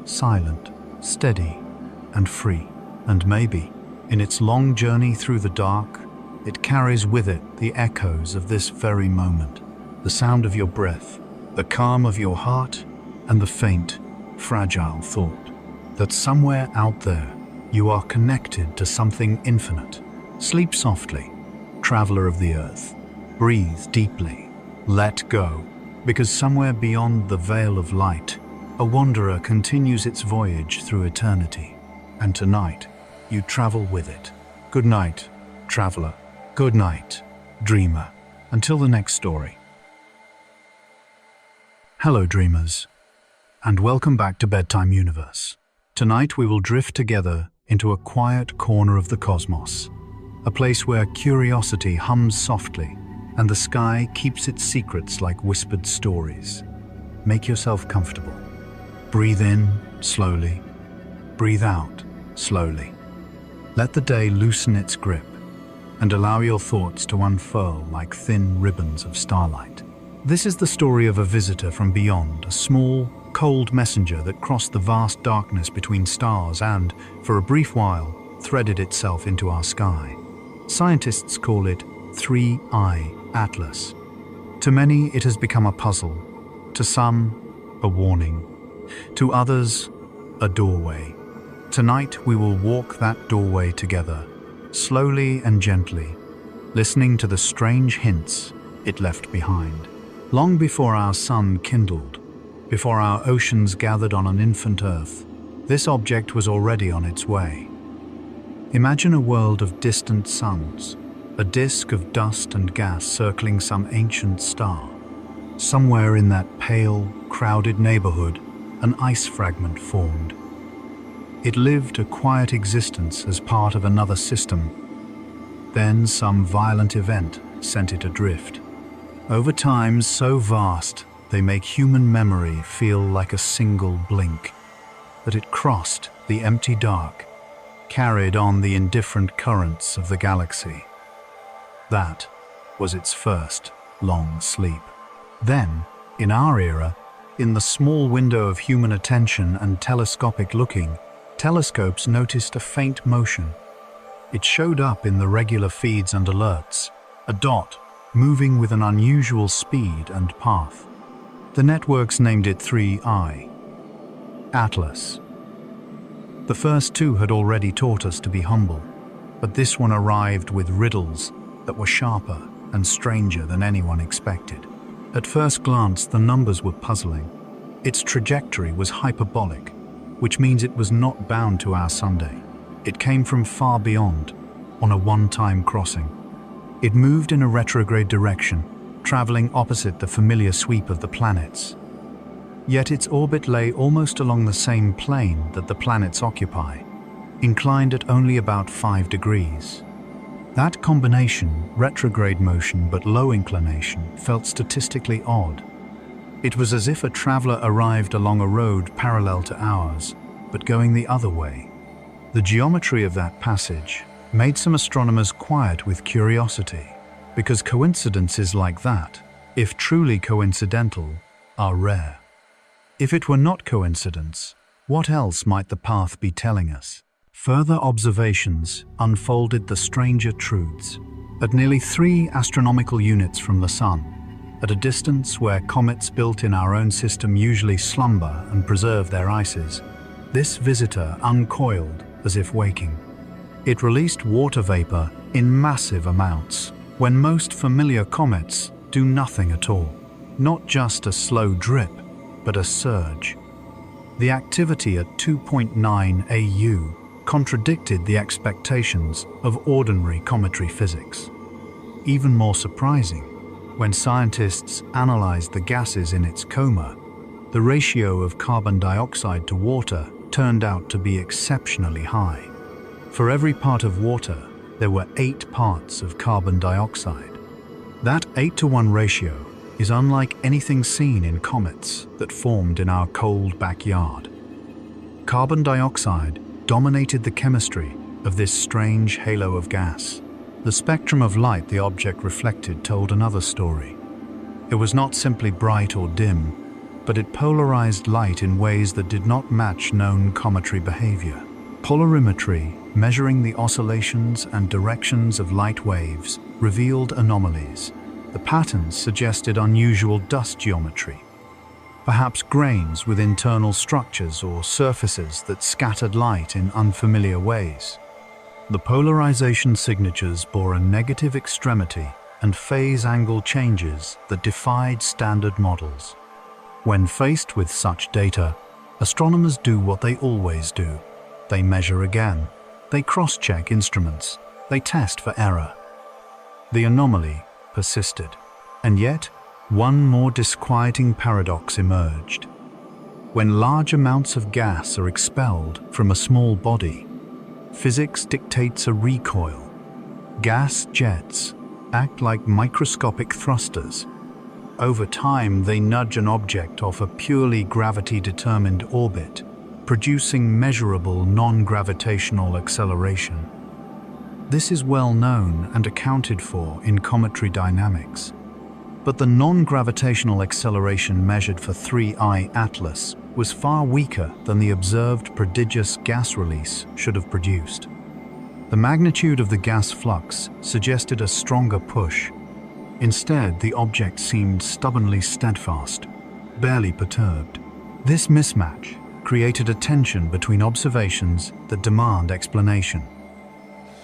silent, steady, and free. And maybe, in its long journey through the dark, it carries with it the echoes of this very moment, the sound of your breath, the calm of your heart, and the faint, fragile thought that somewhere out there you are connected to something infinite. Sleep softly, traveler of the earth. Breathe deeply. Let go, because somewhere beyond the veil of light, a wanderer continues its voyage through eternity. And tonight, you travel with it. Good night, traveler. Good night, dreamer. Until the next story. Hello, dreamers, and welcome back to Bedtime Universe. Tonight we will drift together into a quiet corner of the cosmos, a place where curiosity hums softly and the sky keeps its secrets like whispered stories. Make yourself comfortable. Breathe in slowly, breathe out slowly. Let the day loosen its grip and allow your thoughts to unfurl like thin ribbons of starlight. This is the story of a visitor from beyond, a small, cold messenger that crossed the vast darkness between stars and, for a brief while, threaded itself into our sky. Scientists call it 3-Eye Atlas. To many, it has become a puzzle. To some, a warning. To others, a doorway. Tonight, we will walk that doorway together, slowly and gently, listening to the strange hints it left behind. Long before our sun kindled, before our oceans gathered on an infant Earth, this object was already on its way. Imagine a world of distant suns, a disk of dust and gas circling some ancient star. Somewhere in that pale, crowded neighborhood, an ice fragment formed. It lived a quiet existence as part of another system. Then some violent event sent it adrift. Over time so vast, they make human memory feel like a single blink. That it crossed the empty dark, carried on the indifferent currents of the galaxy. That was its first long sleep. Then, in our era, in the small window of human attention and telescopic looking, telescopes noticed a faint motion. It showed up in the regular feeds and alerts, a dot moving with an unusual speed and path. The networks named it 3-Eye Atlas. The first two had already taught us to be humble, but this one arrived with riddles that were sharper and stranger than anyone expected. At first glance, the numbers were puzzling. Its trajectory was hyperbolic, which means it was not bound to our Sunday. It came from far beyond, on a one-time crossing. It moved in a retrograde direction, traveling opposite the familiar sweep of the planets. Yet its orbit lay almost along the same plane that the planets occupy, inclined at only about 5 degrees. That combination, retrograde motion but low inclination, felt statistically odd. It was as if a traveler arrived along a road parallel to ours, but going the other way. The geometry of that passage made some astronomers quiet with curiosity, because coincidences like that, if truly coincidental, are rare. If it were not coincidence, what else might the path be telling us? Further observations unfolded the stranger truths. At nearly 3 astronomical units from the Sun, at a distance where comets built in our own system usually slumber and preserve their ices, this visitor uncoiled as if waking. It released water vapor in massive amounts, when most familiar comets do nothing at all. Not just a slow drip, but a surge. The activity at 2.9 AU contradicted the expectations of ordinary cometary physics. Even more surprising, when scientists analyzed the gases in its coma, the ratio of carbon dioxide to water turned out to be exceptionally high. For every part of water, there were 8 parts of carbon dioxide. That 8-to-1 ratio is unlike anything seen in comets that formed in our cold backyard. Carbon dioxide dominated the chemistry of this strange halo of gas. The spectrum of light the object reflected told another story. It was not simply bright or dim, but it polarized light in ways that did not match known cometary behavior. Polarimetry, measuring the oscillations and directions of light waves, revealed anomalies. The patterns suggested unusual dust geometry, perhaps grains with internal structures or surfaces that scattered light in unfamiliar ways. The polarization signatures bore a negative extremity and phase angle changes that defied standard models. When faced with such data, astronomers do what they always do. They measure again. They cross-check instruments. They test for error. The anomaly persisted. And yet, one more disquieting paradox emerged. When large amounts of gas are expelled from a small body, physics dictates a recoil. Gas jets act like microscopic thrusters. Over time, they nudge an object off a purely gravity-determined orbit, producing measurable non-gravitational acceleration. This is well known and accounted for in cometary dynamics. But the non-gravitational acceleration measured for 3I Atlas was far weaker than the observed prodigious gas release should have produced. The magnitude of the gas flux suggested a stronger push. Instead, the object seemed stubbornly steadfast, barely perturbed. This mismatch created a tension between observations that demand explanation.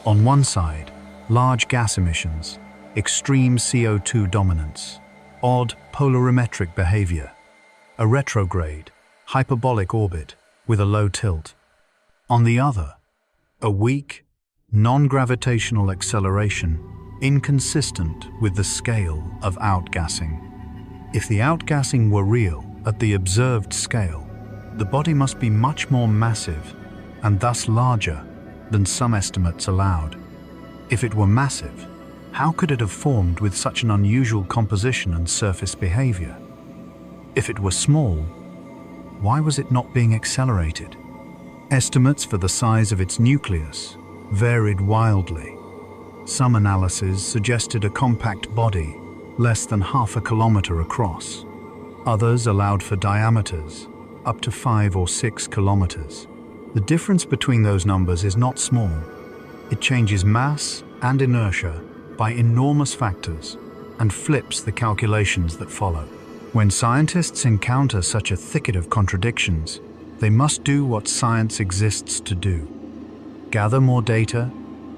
On one side, large gas emissions, extreme CO2 dominance, odd polarimetric behavior, a retrograde, hyperbolic orbit with a low tilt. On the other, a weak, non-gravitational acceleration inconsistent with the scale of outgassing. If the outgassing were real at the observed scale, the body must be much more massive and thus larger than some estimates allowed. If it were massive, how could it have formed with such an unusual composition and surface behavior? If it were small, why was it not being accelerated? Estimates for the size of its nucleus varied wildly. Some analyses suggested a compact body less than half a kilometer across. Others allowed for diameters up to 5 or 6 kilometers. The difference between those numbers is not small. It changes mass and inertia by enormous factors and flips the calculations that follow. When scientists encounter such a thicket of contradictions, they must do what science exists to do: gather more data,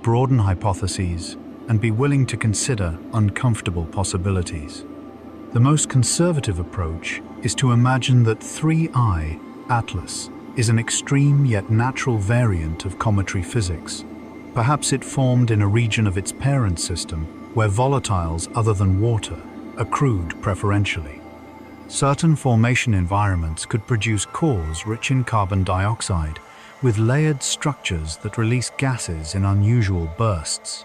broaden hypotheses, and be willing to consider uncomfortable possibilities. The most conservative approach is to imagine that 3I Atlas is an extreme yet natural variant of cometary physics. Perhaps it formed in a region of its parent system where volatiles other than water accrued preferentially. Certain formation environments could produce cores rich in carbon dioxide, with layered structures that release gases in unusual bursts.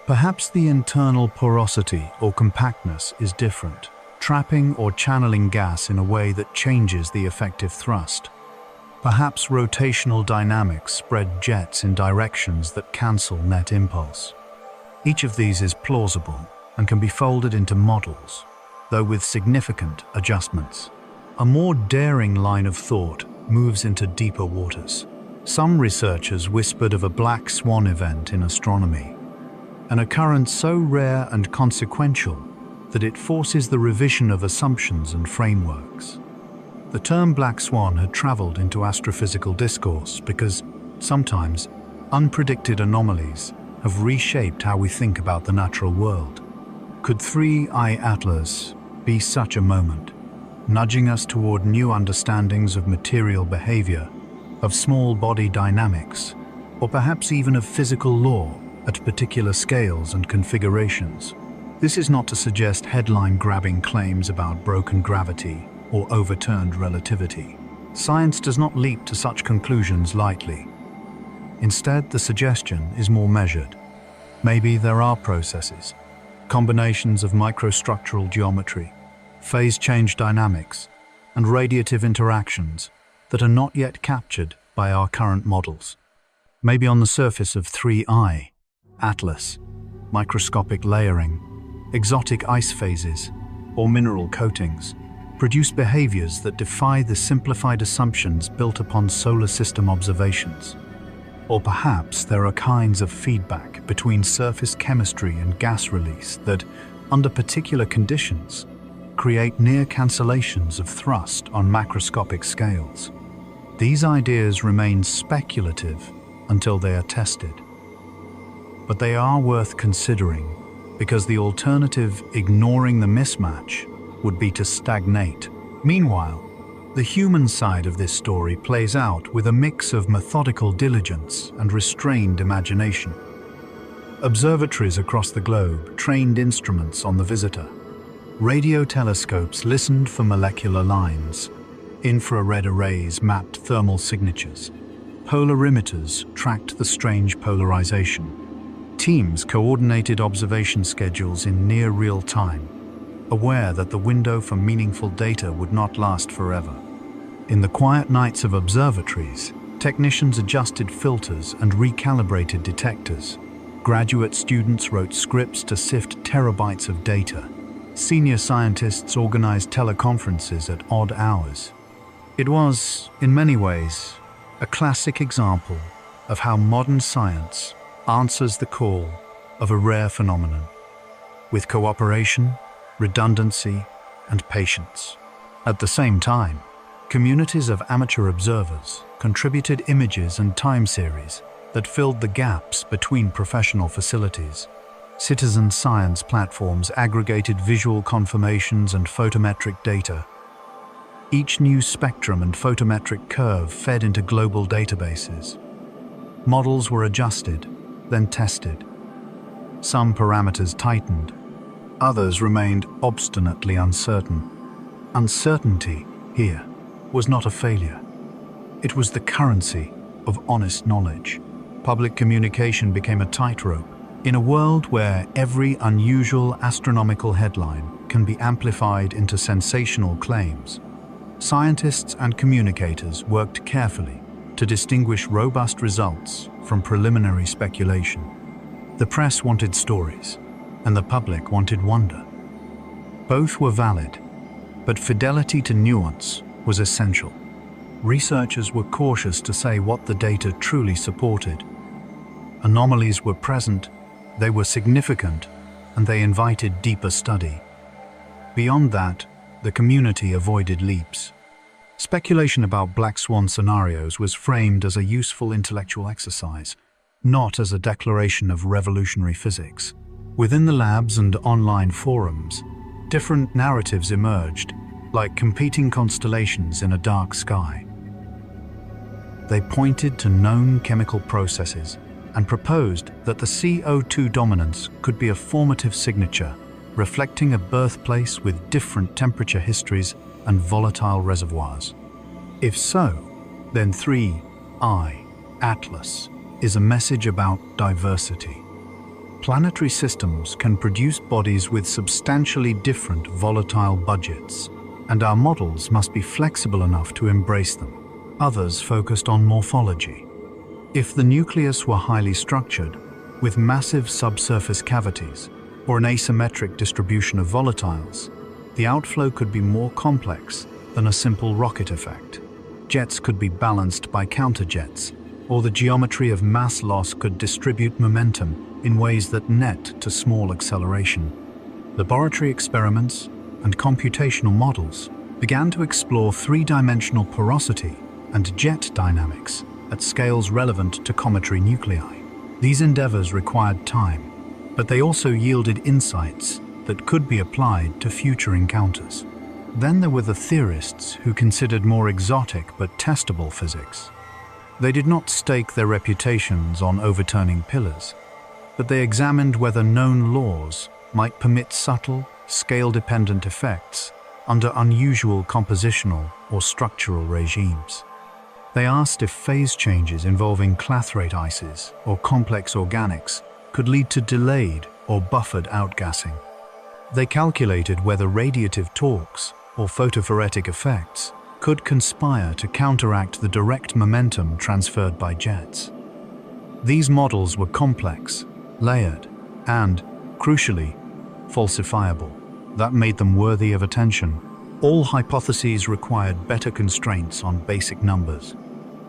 Perhaps the internal porosity or compactness is different, trapping or channeling gas in a way that changes the effective thrust. Perhaps rotational dynamics spread jets in directions that cancel net impulse. Each of these is plausible and can be folded into models, though with significant adjustments. A more daring line of thought moves into deeper waters. Some researchers whispered of a black swan event in astronomy, an occurrence so rare and consequential that it forces the revision of assumptions and frameworks. The term black swan had traveled into astrophysical discourse because, sometimes, unpredicted anomalies have reshaped how we think about the natural world. Could 3I Atlas be such a moment, nudging us toward new understandings of material behavior, of small body dynamics, or perhaps even of physical law at particular scales and configurations? This is not to suggest headline-grabbing claims about broken gravity or overturned relativity. Science does not leap to such conclusions lightly. Instead, the suggestion is more measured. Maybe there are processes, combinations of microstructural geometry, phase change dynamics, and radiative interactions that are not yet captured by our current models. Maybe on the surface of 3I Atlas, microscopic layering, exotic ice phases, or mineral coatings produce behaviors that defy the simplified assumptions built upon solar system observations. Or perhaps there are kinds of feedback between surface chemistry and gas release that, under particular conditions, create near cancellations of thrust on macroscopic scales. These ideas remain speculative until they are tested. But they are worth considering because the alternative, ignoring the mismatch, would be to stagnate. Meanwhile, the human side of this story plays out with a mix of methodical diligence and restrained imagination. Observatories across the globe trained instruments on the visitor. Radio telescopes listened for molecular lines. Infrared arrays mapped thermal signatures. Polarimeters tracked the strange polarization. Teams coordinated observation schedules in near real time, aware that the window for meaningful data would not last forever. In the quiet nights of observatories, technicians adjusted filters and recalibrated detectors. Graduate students wrote scripts to sift terabytes of data. Senior scientists organized teleconferences at odd hours. It was, in many ways, a classic example of how modern science answers the call of a rare phenomenon, with cooperation, redundancy, and patience. At the same time, communities of amateur observers contributed images and time series that filled the gaps between professional facilities. Citizen science platforms aggregated visual confirmations and photometric data. Each new spectrum and photometric curve fed into global databases. Models were adjusted, then tested. Some parameters tightened, others remained obstinately uncertain. Uncertainty, here, was not a failure. It was the currency of honest knowledge. Public communication became a tightrope. In a world where every unusual astronomical headline can be amplified into sensational claims, scientists and communicators worked carefully to distinguish robust results from preliminary speculation. The press wanted stories, and the public wanted wonder. Both were valid, but fidelity to nuance was essential. Researchers were cautious to say what the data truly supported. Anomalies were present, they were significant, and they invited deeper study. Beyond that, the community avoided leaps. Speculation about black swan scenarios was framed as a useful intellectual exercise, not as a declaration of revolutionary physics. Within the labs and online forums, different narratives emerged, like competing constellations in a dark sky. They pointed to known chemical processes and proposed that the CO2 dominance could be a formative signature, reflecting a birthplace with different temperature histories and volatile reservoirs. If so, then 3I, Atlas, is a message about diversity. Planetary systems can produce bodies with substantially different volatile budgets, and our models must be flexible enough to embrace them. Others focused on morphology. If the nucleus were highly structured, with massive subsurface cavities, or an asymmetric distribution of volatiles, the outflow could be more complex than a simple rocket effect. Jets could be balanced by counterjets, or the geometry of mass loss could distribute momentum in ways that net to small acceleration. Laboratory experiments and computational models began to explore three-dimensional porosity and jet dynamics at scales relevant to cometary nuclei. These endeavors required time, but they also yielded insights that could be applied to future encounters. Then there were the theorists who considered more exotic but testable physics. They did not stake their reputations on overturning pillars, but they examined whether known laws might permit subtle, scale-dependent effects under unusual compositional or structural regimes. They asked if phase changes involving clathrate ices or complex organics could lead to delayed or buffered outgassing. They calculated whether radiative torques or photophoretic effects could conspire to counteract the direct momentum transferred by jets. These models were complex, layered, and, crucially, falsifiable. That made them worthy of attention, All hypotheses required better constraints on basic numbers.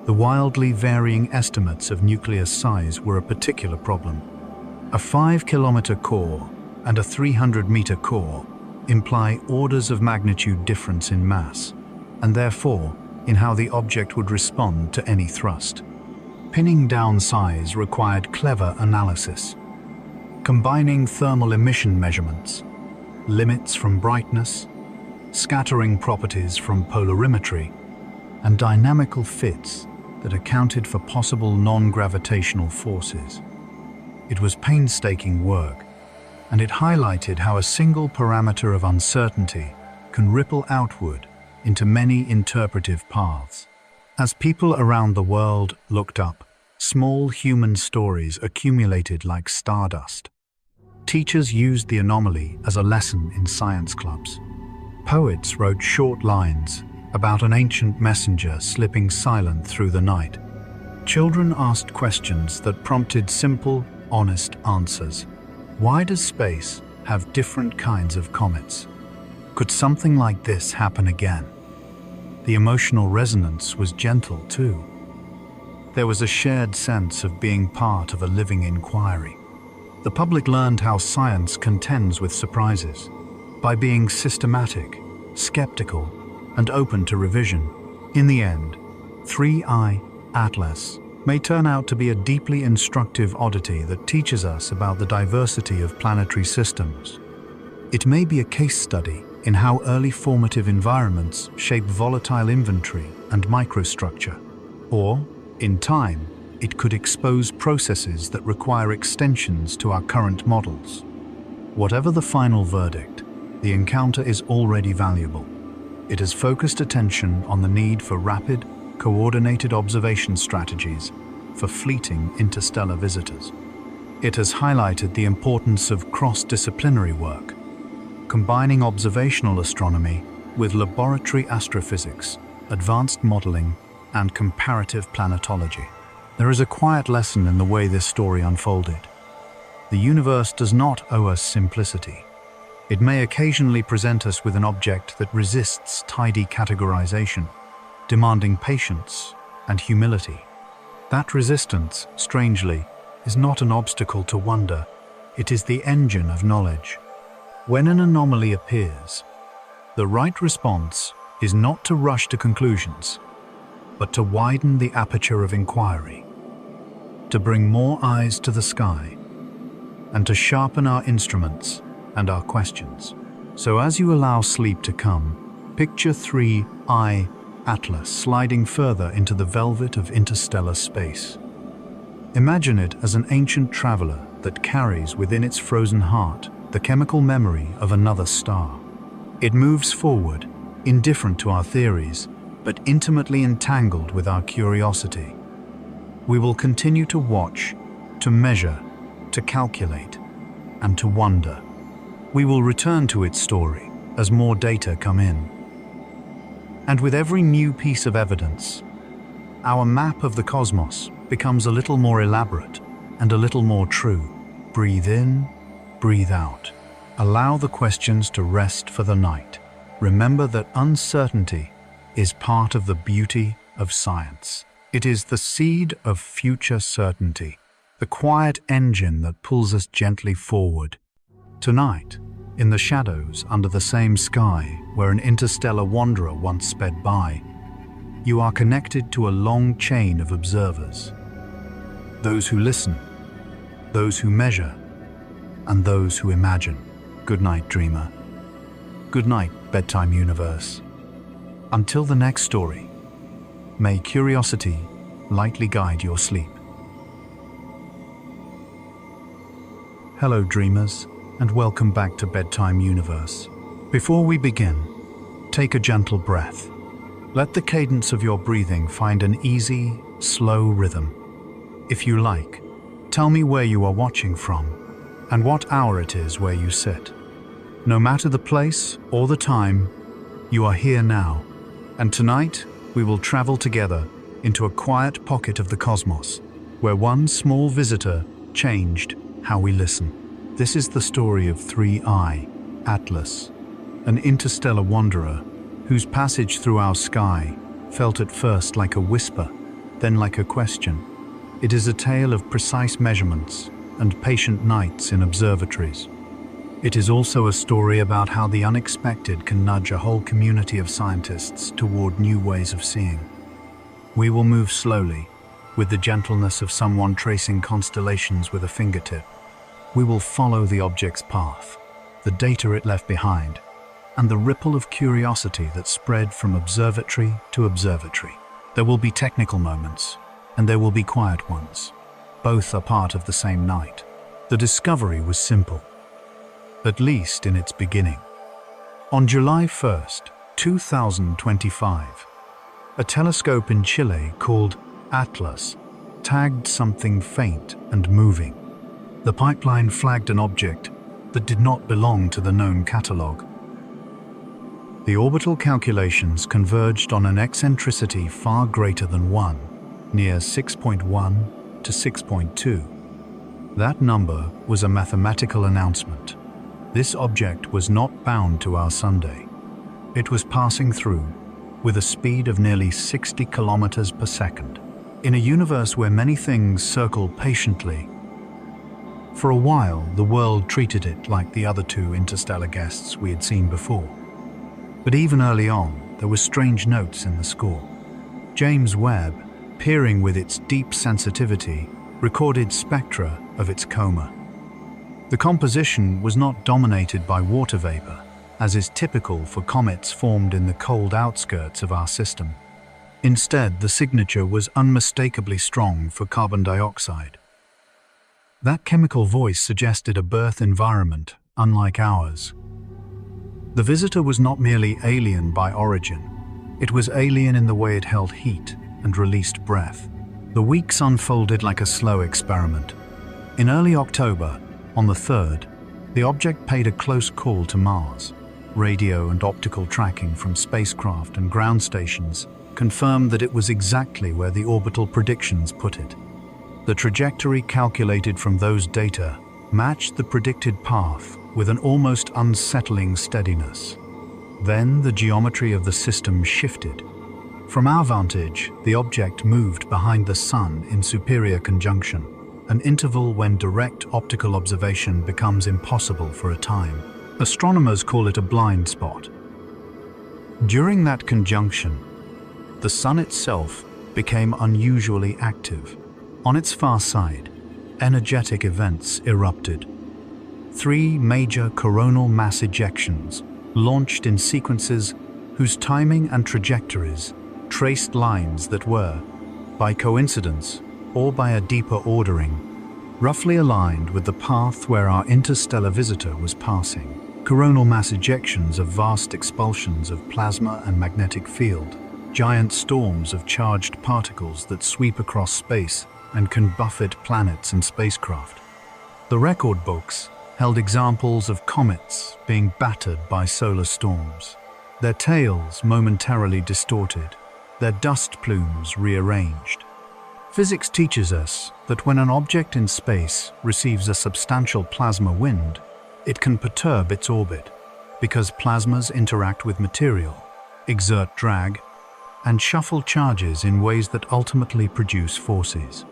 The wildly varying estimates of nucleus size were a particular problem. A 5-kilometer core and a 300-meter core imply orders of magnitude difference in mass, and therefore in how the object would respond to any thrust. Pinning down size required clever analysis, combining thermal emission measurements, limits from brightness, scattering properties from polarimetry, and dynamical fits that accounted for possible non-gravitational forces. It was painstaking work, and it highlighted how a single parameter of uncertainty can ripple outward into many interpretive paths. As people around the world looked up, small human stories accumulated like stardust. Teachers used the anomaly as a lesson in science clubs. Poets wrote short lines about an ancient messenger slipping silent through the night. Children asked questions that prompted simple, honest answers. Why does space have different kinds of comets? Could something like this happen again? The emotional resonance was gentle too. There was a shared sense of being part of a living inquiry. The public learned how science contends with surprises by being systematic, skeptical, and open to revision. In the end, 3I Atlas may turn out to be a deeply instructive oddity that teaches us about the diversity of planetary systems. It may be a case study in how early formative environments shape volatile inventory and microstructure, or, in time, it could expose processes that require extensions to our current models. Whatever the final verdict, the encounter is already valuable. It has focused attention on the need for rapid, coordinated observation strategies for fleeting interstellar visitors. It has highlighted the importance of cross-disciplinary work, combining observational astronomy with laboratory astrophysics, advanced modeling, and comparative planetology. There is a quiet lesson in the way this story unfolded. The universe does not owe us simplicity. It may occasionally present us with an object that resists tidy categorization, demanding patience and humility. That resistance, strangely, is not an obstacle to wonder. It is the engine of knowledge. When an anomaly appears, the right response is not to rush to conclusions, but to widen the aperture of inquiry, to bring more eyes to the sky, and to sharpen our instruments and our questions. So as you allow sleep to come, picture 3I Atlas sliding further into the velvet of interstellar space. Imagine it as an ancient traveler that carries within its frozen heart the chemical memory of another star. It moves forward, indifferent to our theories, but intimately entangled with our curiosity. We will continue to watch, to measure, to calculate, and to wonder. We will return to its story as more data come in. And with every new piece of evidence, our map of the cosmos becomes a little more elaborate and a little more true. Breathe in, breathe out. Allow the questions to rest for the night. Remember that uncertainty is part of the beauty of science. It is the seed of future certainty, the quiet engine that pulls us gently forward. Tonight, in the shadows under the same sky where an interstellar wanderer once sped by, you are connected to a long chain of observers. Those who listen, those who measure, and those who imagine. Good night, dreamer. Good night, bedtime universe. Until the next story, may curiosity lightly guide your sleep. Hello, dreamers, and welcome back to Bedtime Universe. Before we begin, take a gentle breath. Let the cadence of your breathing find an easy, slow rhythm. If you like, tell me where you are watching from and what hour it is where you sit. No matter the place or the time, you are here now. And tonight, we will travel together into a quiet pocket of the cosmos, where one small visitor changed how we listen. This is the story of 3I Atlas, an interstellar wanderer whose passage through our sky felt at first like a whisper, then like a question. It is a tale of precise measurements and patient nights in observatories. It is also a story about how the unexpected can nudge a whole community of scientists toward new ways of seeing. We will move slowly, with the gentleness of someone tracing constellations with a fingertip. We will follow the object's path, the data it left behind, and the ripple of curiosity that spread from observatory to observatory. There will be technical moments, and there will be quiet ones. Both are part of the same night. The discovery was simple, at least in its beginning. On July 1st, 2025, a telescope in Chile called Atlas tagged something faint and moving. The pipeline flagged an object that did not belong to the known catalogue. The orbital calculations converged on an eccentricity far greater than 1, near 6.1 to 6.2. That number was a mathematical announcement. This object was not bound to our Sunday. It was passing through with a speed of nearly 60 kilometers per second, in a universe where many things circle patiently. For a while, the world treated it like the other two interstellar guests we had seen before. But even early on, there were strange notes in the score. James Webb, peering with its deep sensitivity, recorded spectra of its coma. The composition was not dominated by water vapor, as is typical for comets formed in the cold outskirts of our system. Instead, the signature was unmistakably strong for carbon dioxide. That chemical voice suggested a birth environment unlike ours. The visitor was not merely alien by origin, it was alien in the way it held heat and released breath. The weeks unfolded like a slow experiment. In early October, on the 3rd, the object paid a close call to Mars. Radio and optical tracking from spacecraft and ground stations confirmed that it was exactly where the orbital predictions put it. The trajectory calculated from those data matched the predicted path with an almost unsettling steadiness. Then the geometry of the system shifted. From our vantage, the object moved behind the Sun in superior conjunction, an interval when direct optical observation becomes impossible for a time. Astronomers call it a blind spot. During that conjunction, the Sun itself became unusually active. On its far side, energetic events erupted. 3 major coronal mass ejections launched in sequences whose timing and trajectories traced lines that were, by coincidence or by a deeper ordering, roughly aligned with the path where our interstellar visitor was passing. Coronal mass ejections are vast expulsions of plasma and magnetic field, giant storms of charged particles that sweep across space and can buffet planets and spacecraft. The record books held examples of comets being battered by solar storms, their tails momentarily distorted, their dust plumes rearranged. Physics teaches us that when an object in space receives a substantial plasma wind, it can perturb its orbit, because plasmas interact with material, exert drag, and shuffle charges in ways that ultimately produce forces.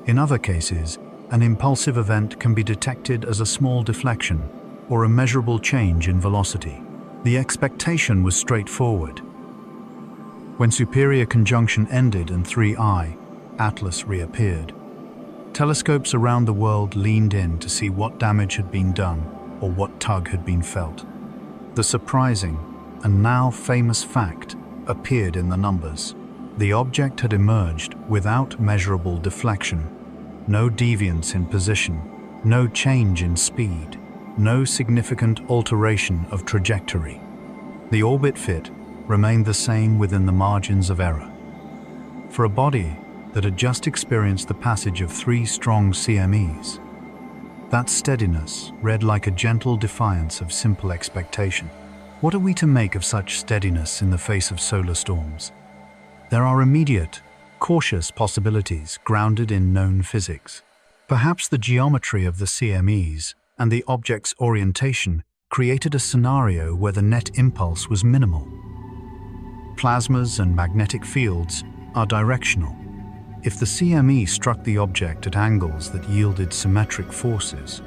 In other cases, an impulsive event can be detected as a small deflection or a measurable change in velocity. The expectation was straightforward. When superior conjunction ended and 3I, Atlas reappeared. Telescopes around the world leaned in to see what damage had been done or what tug had been felt. The surprising and now famous fact appeared in the numbers. The object had emerged without measurable deflection, no deviance in position, no change in speed, no significant alteration of trajectory. The orbit fit remained the same within the margins of error. For a body that had just experienced the passage of 3 strong CMEs, that steadiness read like a gentle defiance of simple expectation. What are we to make of such steadiness in the face of solar storms? There are immediate, cautious possibilities grounded in known physics. Perhaps the geometry of the CMEs and the object's orientation created a scenario where the net impulse was minimal. Plasmas and magnetic fields are directional. If the CME struck the object at angles that yielded symmetric forces,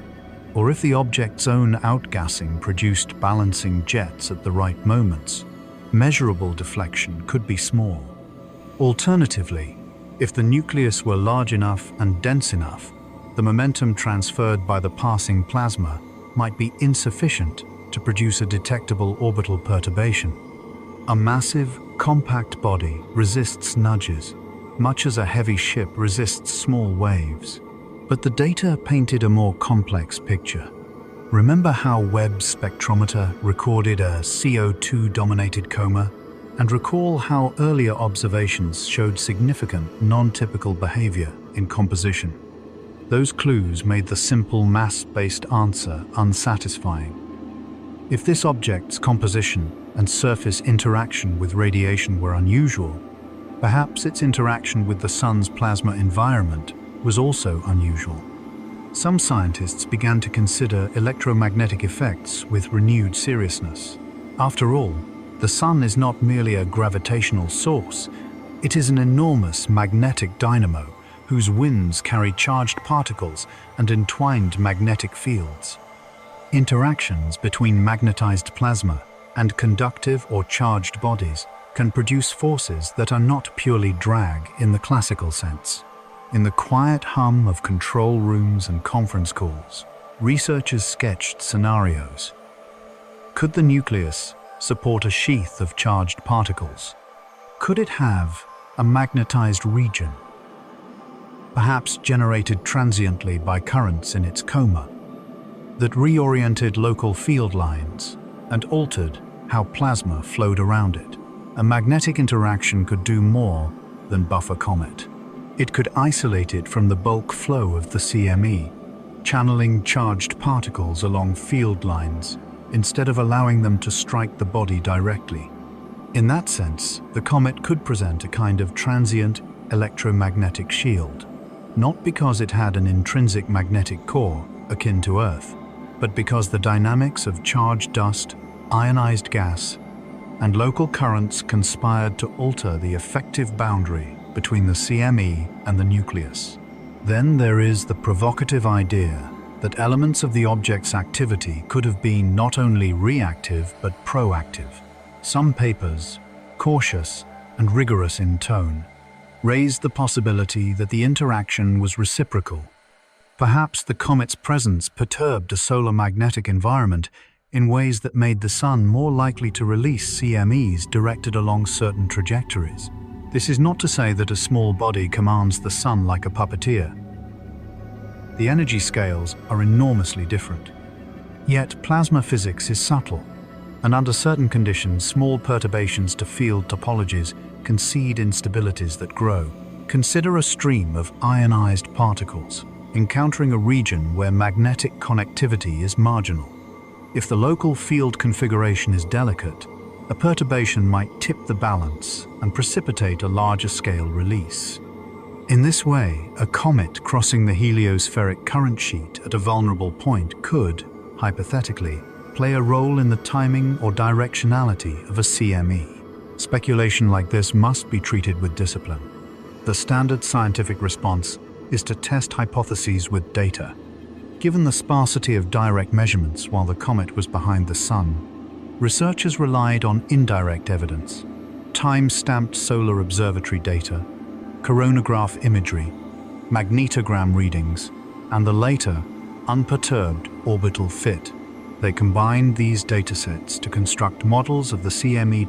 or if the object's own outgassing produced balancing jets at the right moments, measurable deflection could be small. Alternatively, if the nucleus were large enough and dense enough, the momentum transferred by the passing plasma might be insufficient to produce a detectable orbital perturbation. A massive, compact body resists nudges, much as a heavy ship resists small waves. But the data painted a more complex picture. Remember how Webb's spectrometer recorded a CO2-dominated coma? And recall how earlier observations showed significant, non-typical behavior in composition. Those clues made the simple mass-based answer unsatisfying. If this object's composition and surface interaction with radiation were unusual, perhaps its interaction with the Sun's plasma environment was also unusual. Some scientists began to consider electromagnetic effects with renewed seriousness. After all, the Sun is not merely a gravitational source, it is an enormous magnetic dynamo whose winds carry charged particles and entwined magnetic fields. Interactions between magnetized plasma and conductive or charged bodies can produce forces that are not purely drag in the classical sense. In the quiet hum of control rooms and conference calls, researchers sketched scenarios. Could the nucleus support a sheath of charged particles? Could it have a magnetized region, perhaps generated transiently by currents in its coma, that reoriented local field lines and altered how plasma flowed around it? A magnetic interaction could do more than buff a comet. It could isolate it from the bulk flow of the CME, channeling charged particles along field lines instead of allowing them to strike the body directly. In that sense, the comet could present a kind of transient electromagnetic shield, not because it had an intrinsic magnetic core akin to Earth, but because the dynamics of charged dust, ionized gas, and local currents conspired to alter the effective boundary between the CME and the nucleus. Then there is the provocative idea that elements of the object's activity could have been not only reactive but proactive. Some papers, cautious and rigorous in tone, raised the possibility that the interaction was reciprocal. Perhaps the comet's presence perturbed a solar magnetic environment in ways that made the Sun more likely to release CMEs directed along certain trajectories. This is not to say that a small body commands the Sun like a puppeteer. The energy scales are enormously different. Yet plasma physics is subtle, and under certain conditions, small perturbations to field topologies can seed instabilities that grow. Consider a stream of ionized particles encountering a region where magnetic connectivity is marginal. If the local field configuration is delicate, a perturbation might tip the balance and precipitate a larger scale release. In this way, a comet crossing the heliospheric current sheet at a vulnerable point could, hypothetically, play a role in the timing or directionality of a CME. Speculation like this must be treated with discipline. The standard scientific response is to test hypotheses with data. Given the sparsity of direct measurements while the comet was behind the Sun, researchers relied on indirect evidence, time-stamped solar observatory data, coronagraph imagery, magnetogram readings, and the later, unperturbed orbital fit. They combined these datasets to construct models of the CME trajectory